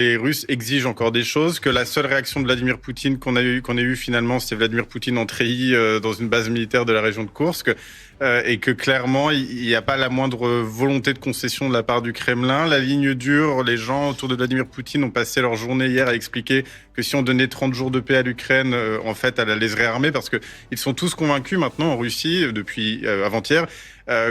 les Russes exigent encore des choses, que la seule réaction de Vladimir Poutine qu'on ait eu finalement, c'est Vladimir Poutine en treillis dans une base militaire de la région de Koursk, et que clairement, il n'y a pas la moindre volonté de concession de la part du Kremlin. La ligne dure, les gens autour de Vladimir Poutine ont passé leur journée hier à expliquer que si on donnait 30 jours de paix à l'Ukraine, en fait, elle allait se réarmer, parce qu'ils sont tous convaincus maintenant en Russie, depuis avant-hier,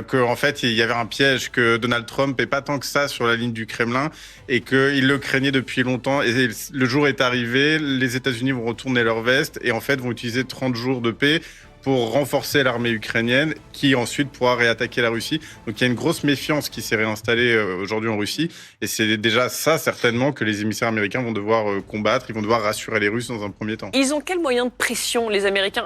qu'en fait, il y avait un piège, que Donald Trump n'est pas tant que ça sur la ligne du Kremlin, et qu'il le craignait depuis longtemps. Et le jour est arrivé, les États-Unis vont retourner leur veste et en fait vont utiliser 30 jours de paix pour renforcer l'armée ukrainienne, qui ensuite pourra réattaquer la Russie. Donc il y a une grosse méfiance qui s'est réinstallée aujourd'hui en Russie, et c'est déjà ça certainement que les émissaires américains vont devoir combattre. Ils vont devoir rassurer les Russes dans un premier temps. Ils ont quel moyen de pression, les Américains?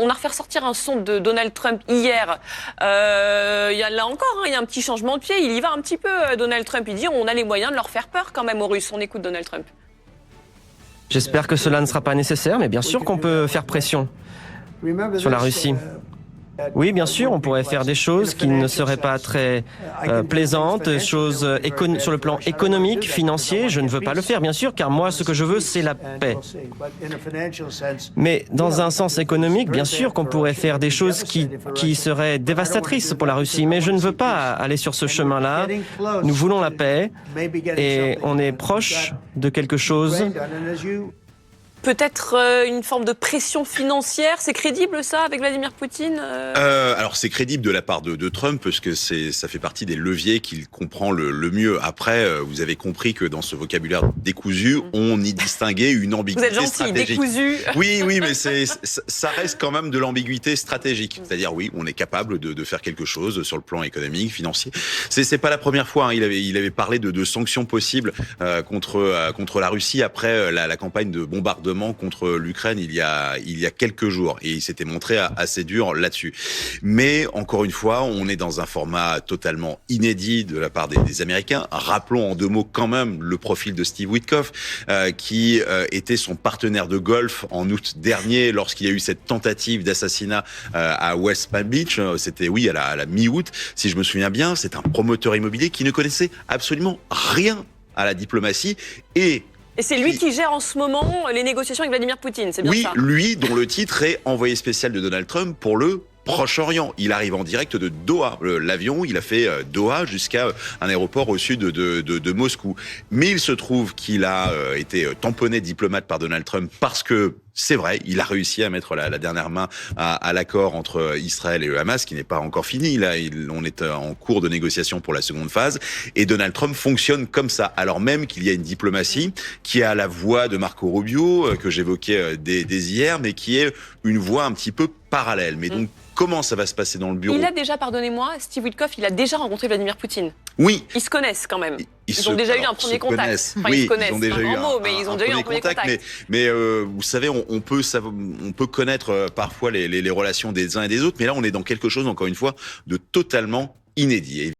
On a refait ressortir un son de Donald Trump hier. Là encore, il y a un petit changement de pied. Il y va un petit peu, Donald Trump. Il dit on a les moyens de leur faire peur quand même aux Russes. On écoute Donald Trump. J'espère que cela ne sera pas nécessaire, mais bien sûr qu'on peut faire pression sur la Russie. Oui, bien sûr, on pourrait faire des choses qui ne seraient pas très plaisantes, choses sur le plan économique, financier. Je ne veux pas le faire, bien sûr, car moi, ce que je veux, c'est la paix. Mais dans un sens économique, bien sûr qu'on pourrait faire des choses qui seraient dévastatrices pour la Russie. Mais je ne veux pas aller sur ce chemin-là. Nous voulons la paix et on est proche de quelque chose. Peut-être une forme de pression financière, c'est crédible ça avec Vladimir Poutine Alors c'est crédible de la part de Trump, parce que ça fait partie des leviers qu'il comprend le mieux. Après, vous avez compris que dans ce vocabulaire décousu, on y distinguait une ambiguïté stratégique. Vous êtes gentil, décousu. Oui, mais ça reste quand même de l'ambiguïté stratégique. C'est-à-dire, oui, on est capable de faire quelque chose sur le plan économique, financier. C'est pas la première fois. Hein. Il avait parlé de sanctions possibles contre la Russie après la campagne de bombardement contre l'Ukraine il y a quelques jours, et il s'était montré assez dur là-dessus. Mais encore une fois, on est dans un format totalement inédit de la part des Américains. Rappelons en deux mots quand même le profil de Steve Witkoff, qui était son partenaire de golf en août dernier lorsqu'il y a eu cette tentative d'assassinat à West Palm Beach. C'était à la mi-août, si je me souviens bien. C'est un promoteur immobilier qui ne connaissait absolument rien à la diplomatie, et c'est lui qui gère en ce moment les négociations avec Vladimir Poutine, c'est bien ça? Oui, lui dont le titre est envoyé spécial de Donald Trump pour le Proche-Orient. Il arrive en direct de Doha. L'avion, il a fait Doha jusqu'à un aéroport au sud de Moscou. Mais il se trouve qu'il a été tamponné diplomate par Donald Trump, parce que c'est vrai, il a réussi à mettre la dernière main à l'accord entre Israël et le Hamas, qui n'est pas encore fini. Là, on est en cours de négociation pour la seconde phase. Et Donald Trump fonctionne comme ça, alors même qu'il y a une diplomatie qui a la voix de Marco Rubio, que j'évoquais dès hier, mais qui est une voix un petit peu parallèle. Mais donc, comment ça va se passer dans le bureau? Il a déjà, pardonnez-moi, Steve Witkoff, il a déjà rencontré Vladimir Poutine. Oui. Ils se connaissent quand même. Ils ont déjà eu un premier contact. Enfin, ils se connaissent, c'est un grand mot, mais ils ont déjà eu un premier contact. Mais vous savez, on peut connaître parfois les relations des uns et des autres, mais là, on est dans quelque chose, encore une fois, de totalement inédit.